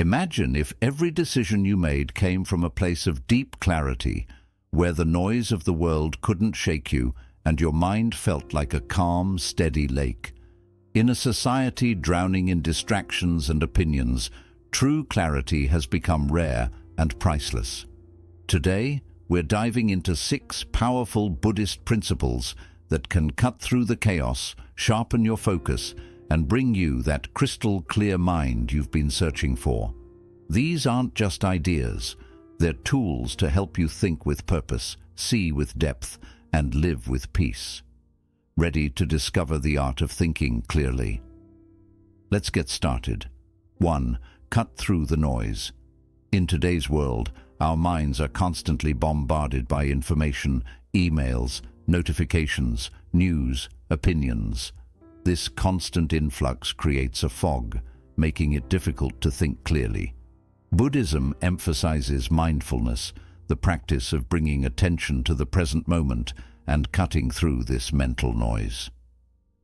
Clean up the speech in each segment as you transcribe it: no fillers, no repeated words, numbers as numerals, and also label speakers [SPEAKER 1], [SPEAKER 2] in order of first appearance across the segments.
[SPEAKER 1] Imagine if every decision you made came from a place of deep clarity, where the noise of the world couldn't shake you and your mind felt like a calm, steady lake. In a society drowning in distractions and opinions, true clarity has become rare and priceless. Today, we're diving into 6 powerful Buddhist principles that can cut through the chaos, sharpen your focus, and bring you that crystal-clear mind you've been searching for. These aren't just ideas, they're tools to help you think with purpose, see with depth, and live with peace. Ready to discover the art of thinking clearly? Let's get started. 1. Cut through the noise. In today's world, our minds are constantly bombarded by information, emails, notifications, news, opinions. This constant influx creates a fog, making it difficult to think clearly. Buddhism emphasizes mindfulness, the practice of bringing attention to the present moment and cutting through this mental noise.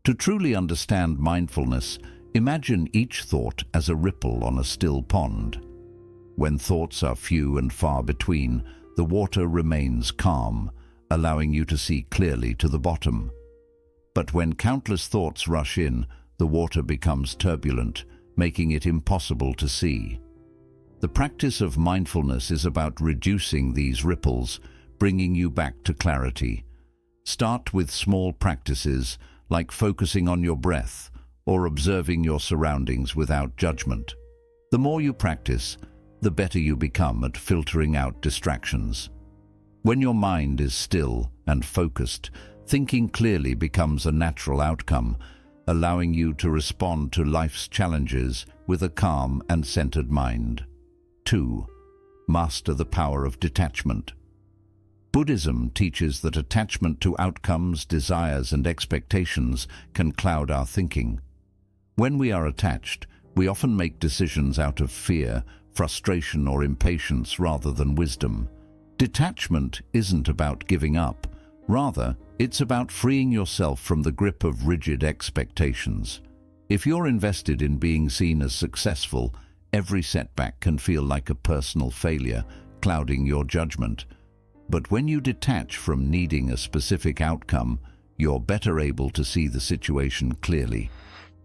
[SPEAKER 1] To truly understand mindfulness, imagine each thought as a ripple on a still pond. When thoughts are few and far between, the water remains calm, allowing you to see clearly to the bottom. But when countless thoughts rush in, the water becomes turbulent, making it impossible to see. The practice of mindfulness is about reducing these ripples, bringing you back to clarity. Start with small practices, like focusing on your breath or observing your surroundings without judgment. The more you practice, the better you become at filtering out distractions. When your mind is still and focused, thinking clearly becomes a natural outcome, allowing you to respond to life's challenges with a calm and centered mind. 2. Master the power of detachment. Buddhism teaches that attachment to outcomes, desires, and expectations can cloud our thinking. When we are attached, we often make decisions out of fear, frustration, or impatience rather than wisdom. Detachment isn't about giving up. Rather, it's about freeing yourself from the grip of rigid expectations. If you're invested in being seen as successful, every setback can feel like a personal failure, clouding your judgment. But when you detach from needing a specific outcome, you're better able to see the situation clearly.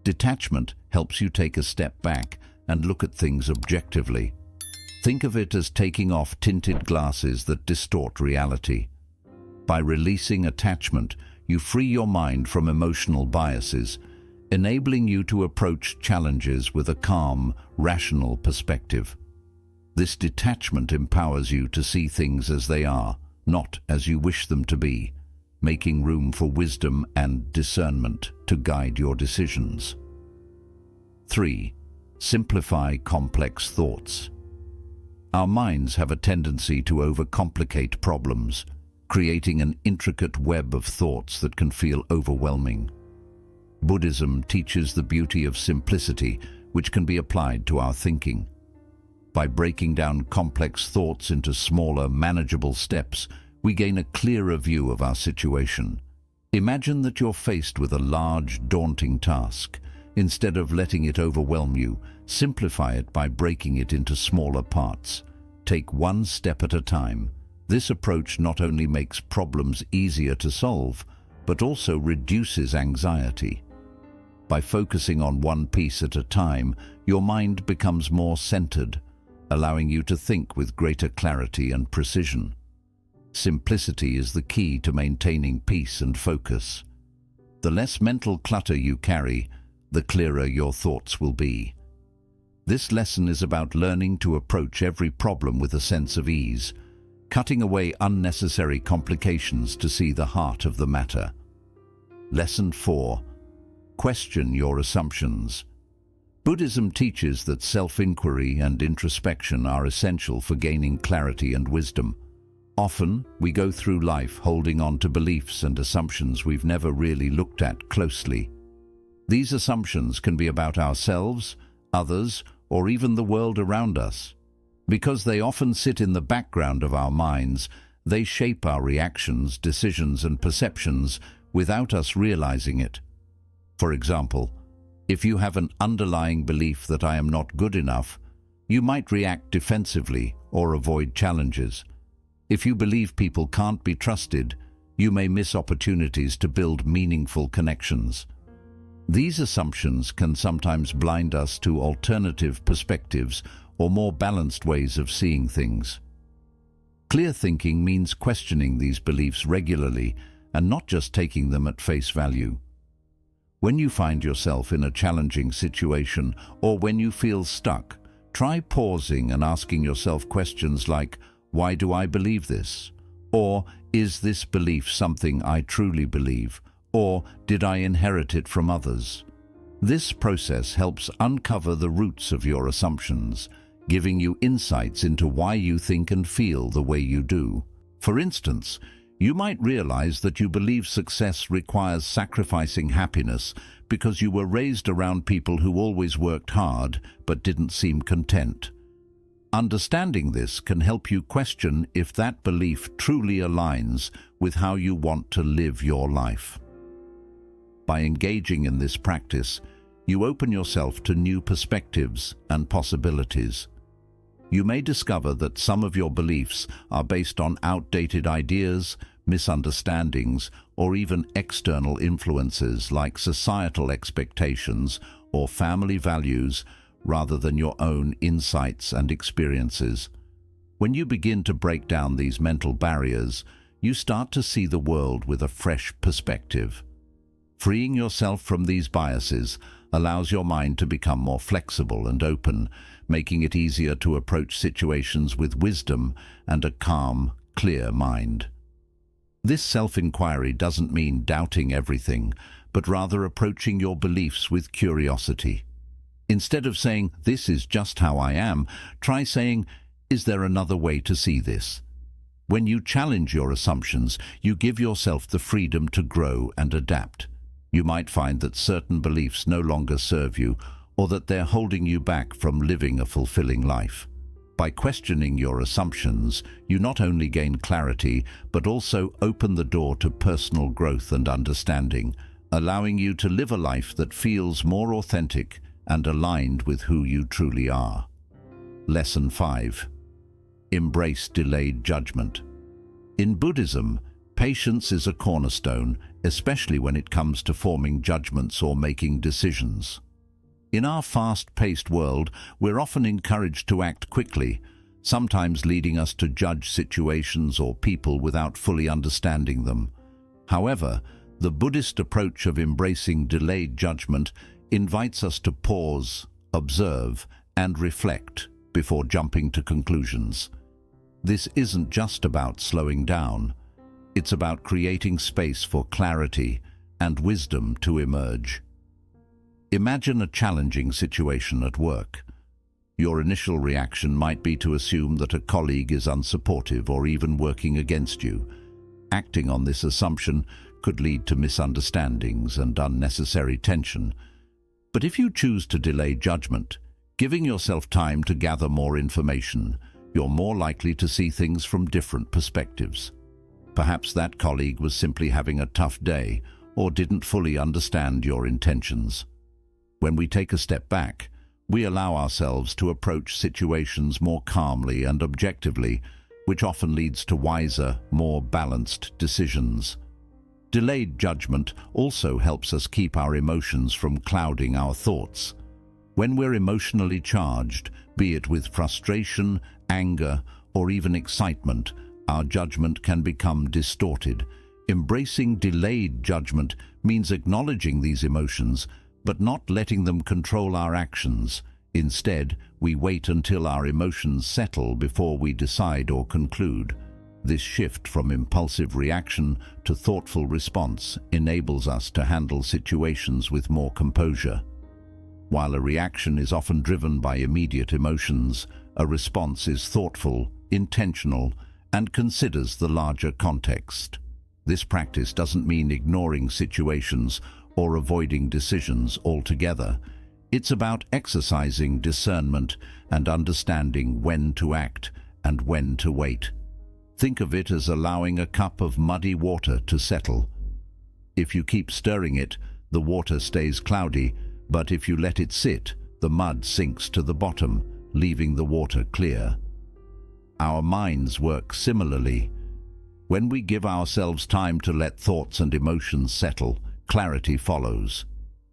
[SPEAKER 1] Detachment helps you take a step back and look at things objectively. Think of it as taking off tinted glasses that distort reality. By releasing attachment, you free your mind from emotional biases, enabling you to approach challenges with a calm, rational perspective. This detachment empowers you to see things as they are, not as you wish them to be, making room for wisdom and discernment to guide your decisions. 3. Simplify complex thoughts. Our minds have a tendency to overcomplicate problems, creating an intricate web of thoughts that can feel overwhelming. Buddhism teaches the beauty of simplicity, which can be applied to our thinking. By breaking down complex thoughts into smaller, manageable steps, we gain a clearer view of our situation. Imagine that you're faced with a large, daunting task. Instead of letting it overwhelm you, simplify it by breaking it into smaller parts. Take one step at a time. This approach not only makes problems easier to solve, but also reduces anxiety. By focusing on one piece at a time, your mind becomes more centered, allowing you to think with greater clarity and precision. Simplicity is the key to maintaining peace and focus. The less mental clutter you carry, the clearer your thoughts will be. This lesson is about learning to approach every problem with a sense of ease, cutting away unnecessary complications to see the heart of the matter. Lesson 4. Question your assumptions. Buddhism teaches that self-inquiry and introspection are essential for gaining clarity and wisdom. Often, we go through life holding on to beliefs and assumptions we've never really looked at closely. These assumptions can be about ourselves, others, or even the world around us. Because they often sit in the background of our minds, they shape our reactions, decisions, and perceptions without us realizing it. For example, if you have an underlying belief that I am not good enough, You might react defensively or avoid challenges. If you believe people can't be trusted, you may miss opportunities to build meaningful connections. These assumptions can sometimes blind us to alternative perspectives or more balanced ways of seeing things. Clear thinking means questioning these beliefs regularly and not just taking them at face value. When you find yourself in a challenging situation or when you feel stuck, try pausing and asking yourself questions like, "Why do I believe this?" Or, "Is this belief something I truly believe?" Or, "Did I inherit it from others?" This process helps uncover the roots of your assumptions, giving you insights into why you think and feel the way you do. For instance, you might realize that you believe success requires sacrificing happiness because you were raised around people who always worked hard but didn't seem content. Understanding this can help you question if that belief truly aligns with how you want to live your life. By engaging in this practice, you open yourself to new perspectives and possibilities. You may discover that some of your beliefs are based on outdated ideas, misunderstandings, or even external influences like societal expectations or family values, rather than your own insights and experiences. When you begin to break down these mental barriers, you start to see the world with a fresh perspective. Freeing yourself from these biases allows your mind to become more flexible and open, making it easier to approach situations with wisdom and a calm, clear mind. This self-inquiry doesn't mean doubting everything, but rather approaching your beliefs with curiosity. Instead of saying, "This is just how I am," try saying, "Is there another way to see this?" When you challenge your assumptions, you give yourself the freedom to grow and adapt. You might find that certain beliefs no longer serve you, or that they're holding you back from living a fulfilling life. By questioning your assumptions, you not only gain clarity, but also open the door to personal growth and understanding, allowing you to live a life that feels more authentic and aligned with who you truly are. Lesson 5. Embrace delayed judgment. In Buddhism, patience is a cornerstone, especially when it comes to forming judgments or making decisions. In our fast-paced world, we're often encouraged to act quickly, sometimes leading us to judge situations or people without fully understanding them. However, the Buddhist approach of embracing delayed judgment invites us to pause, observe, and reflect before jumping to conclusions. This isn't just about slowing down. It's about creating space for clarity and wisdom to emerge. Imagine a challenging situation at work. Your initial reaction might be to assume that a colleague is unsupportive or even working against you. Acting on this assumption could lead to misunderstandings and unnecessary tension. But if you choose to delay judgment, giving yourself time to gather more information, you're more likely to see things from different perspectives. Perhaps that colleague was simply having a tough day or didn't fully understand your intentions. When we take a step back, we allow ourselves to approach situations more calmly and objectively, which often leads to wiser, more balanced decisions. Delayed judgment also helps us keep our emotions from clouding our thoughts. When we're emotionally charged, be it with frustration, anger, or even excitement, our judgment can become distorted. Embracing delayed judgment means acknowledging these emotions, but not letting them control our actions. Instead, we wait until our emotions settle before we decide or conclude. This shift from impulsive reaction to thoughtful response enables us to handle situations with more composure. While a reaction is often driven by immediate emotions, a response is thoughtful, intentional, and considers the larger context. This practice doesn't mean ignoring situations or avoiding decisions altogether. It's about exercising discernment and understanding when to act and when to wait. Think of it as allowing a cup of muddy water to settle. If you keep stirring it, the water stays cloudy, but if you let it sit, the mud sinks to the bottom, leaving the water clear. Our minds work similarly. When we give ourselves time to let thoughts and emotions settle, clarity follows.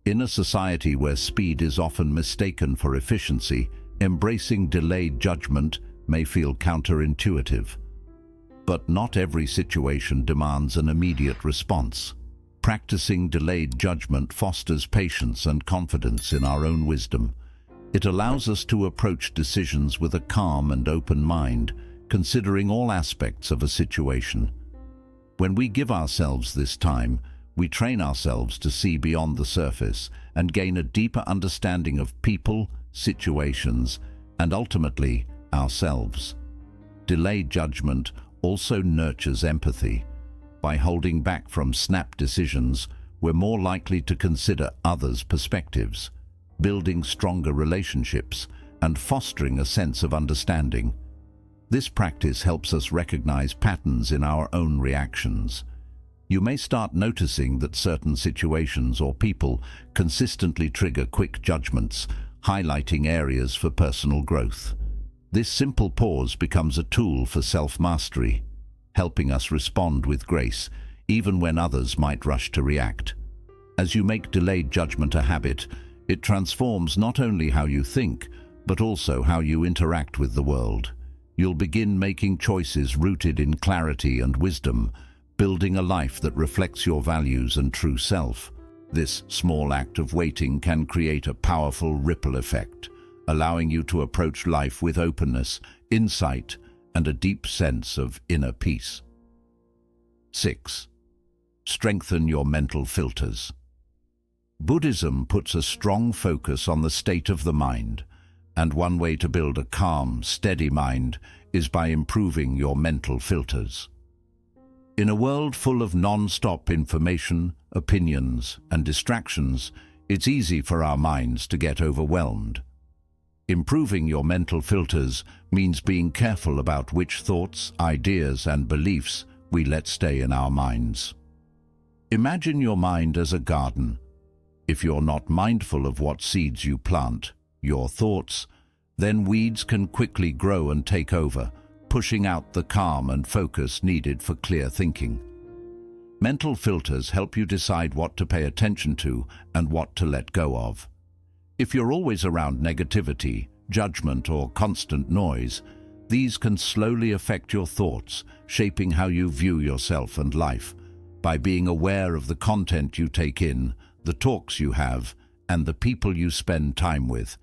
[SPEAKER 1] In a society where speed is often mistaken for efficiency, embracing delayed judgment may feel counterintuitive. But not every situation demands an immediate response. Practicing delayed judgment fosters patience and confidence in our own wisdom. It allows us to approach decisions with a calm and open mind, considering all aspects of a situation. When we give ourselves this time, we train ourselves to see beyond the surface and gain a deeper understanding of people, situations, and ultimately, ourselves. Delayed judgment also nurtures empathy. By holding back from snap decisions, we're more likely to consider others' perspectives, building stronger relationships and fostering a sense of understanding. This practice helps us recognize patterns in our own reactions. You may start noticing that certain situations or people consistently trigger quick judgments, highlighting areas for personal growth. This simple pause becomes a tool for self-mastery, helping us respond with grace, even when others might rush to react. As you make delayed judgment a habit, it transforms not only how you think, but also how you interact with the world. You'll begin making choices rooted in clarity and wisdom, building a life that reflects your values and true self. This small act of waiting can create a powerful ripple effect, allowing you to approach life with openness, insight, and a deep sense of inner peace. 6. Strengthen your mental filters. Buddhism puts a strong focus on the state of the mind, and one way to build a calm, steady mind is by improving your mental filters. In a world full of non-stop information, opinions, and distractions, it's easy for our minds to get overwhelmed. Improving your mental filters means being careful about which thoughts, ideas, and beliefs we let stay in our minds. Imagine your mind as a garden. If you're not mindful of what seeds you plant, your thoughts, then weeds can quickly grow and take over, pushing out the calm and focus needed for clear thinking. Mental filters help you decide what to pay attention to and what to let go of. If you're always around negativity, judgment, or constant noise, these can slowly affect your thoughts, shaping how you view yourself and life. By being aware of the content you take in, the talks you have, and the people you spend time with,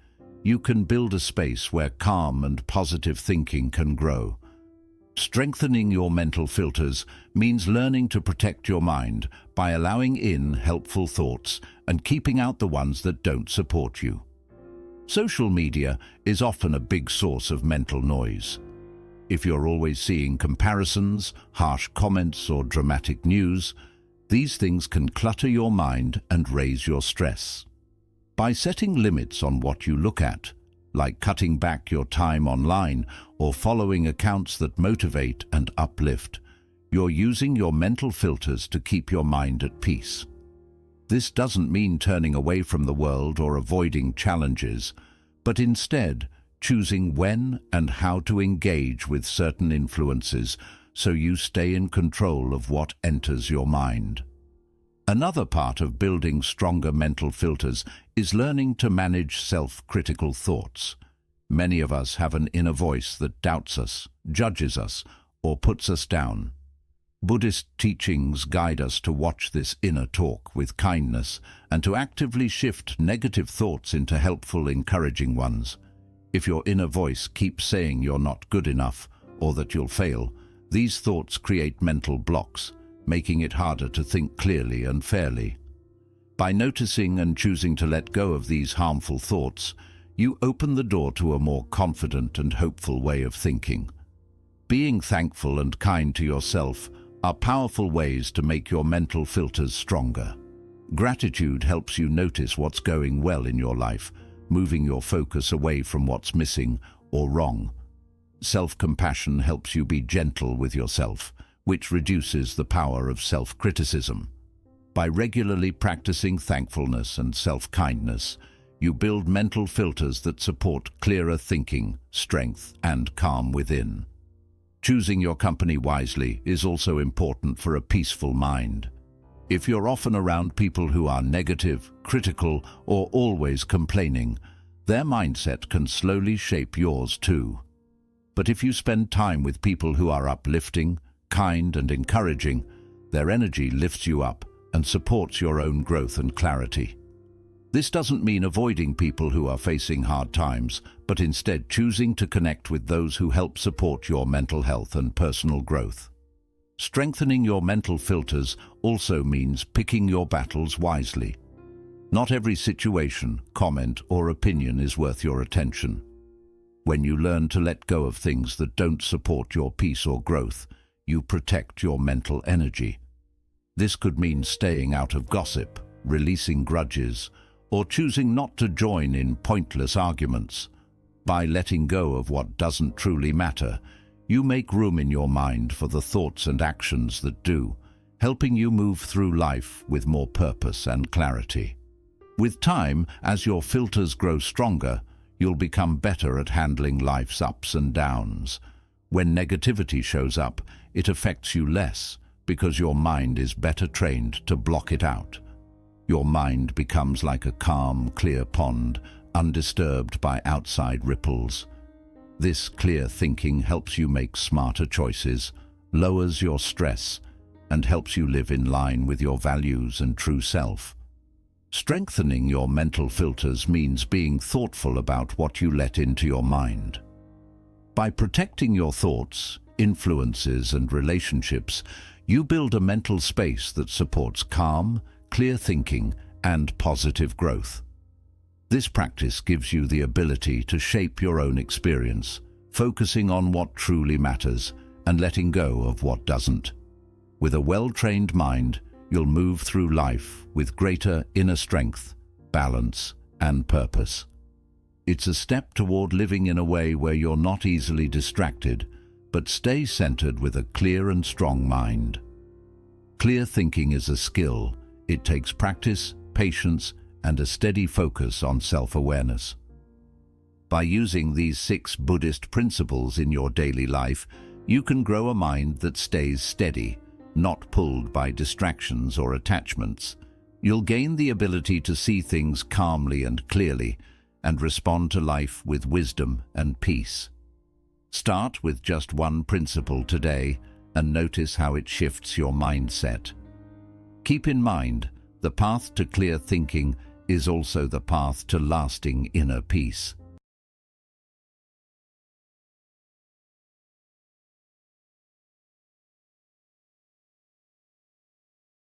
[SPEAKER 1] you can build a space where calm and positive thinking can grow. Strengthening your mental filters means learning to protect your mind by allowing in helpful thoughts and keeping out the ones that don't support you. Social media is often a big source of mental noise. If you're always seeing comparisons, harsh comments, or dramatic news, these things can clutter your mind and raise your stress. By setting limits on what you look at, like cutting back your time online or following accounts that motivate and uplift, you're using your mental filters to keep your mind at peace. This doesn't mean turning away from the world or avoiding challenges, but instead choosing when and how to engage with certain influences so you stay in control of what enters your mind. Another part of building stronger mental filters is learning to manage self-critical thoughts. Many of us have an inner voice that doubts us, judges us, or puts us down. Buddhist teachings guide us to watch this inner talk with kindness and to actively shift negative thoughts into helpful, encouraging ones. If your inner voice keeps saying you're not good enough or that you'll fail, these thoughts create mental blocks, making it harder to think clearly and fairly. By noticing and choosing to let go of these harmful thoughts, you open the door to a more confident and hopeful way of thinking. Being thankful and kind to yourself are powerful ways to make your mental filters stronger. Gratitude helps you notice what's going well in your life, moving your focus away from what's missing or wrong. Self-compassion helps you be gentle with yourself, which reduces the power of self-criticism. By regularly practicing thankfulness and self-kindness, you build mental filters that support clearer thinking, strength, and calm within. Choosing your company wisely is also important for a peaceful mind. If you're often around people who are negative, critical, or always complaining, their mindset can slowly shape yours too. But if you spend time with people who are uplifting, kind, and encouraging, their energy lifts you up and supports your own growth and clarity. This doesn't mean avoiding people who are facing hard times, but instead choosing to connect with those who help support your mental health and personal growth. Strengthening your mental filters also means picking your battles wisely. Not every situation, comment, or opinion is worth your attention. When you learn to let go of things that don't support your peace or growth, you protect your mental energy. This could mean staying out of gossip, releasing grudges, or choosing not to join in pointless arguments. By letting go of what doesn't truly matter, you make room in your mind for the thoughts and actions that do, helping you move through life with more purpose and clarity. With time, as your filters grow stronger, you'll become better at handling life's ups and downs. When negativity shows up, it affects you less because your mind is better trained to block it out. Your mind becomes like a calm, clear pond, undisturbed by outside ripples. This clear thinking helps you make smarter choices, lowers your stress, and helps you live in line with your values and true self. Strengthening your mental filters means being thoughtful about what you let into your mind. By protecting your thoughts, influences, and relationships, you build a mental space that supports calm, clear thinking, and positive growth. This practice gives you the ability to shape your own experience, focusing on what truly matters and letting go of what doesn't. With a well-trained mind, you'll move through life with greater inner strength, balance, and purpose. It's a step toward living in a way where you're not easily distracted, but stay centered with a clear and strong mind. Clear thinking is a skill. It takes practice, patience, and a steady focus on self-awareness. By using these 6 Buddhist principles in your daily life, you can grow a mind that stays steady, not pulled by distractions or attachments. You'll gain the ability to see things calmly and clearly, and respond to life with wisdom and peace. Start with just one principle today and notice how it shifts your mindset. Keep in mind, the path to clear thinking is also the path to lasting inner peace.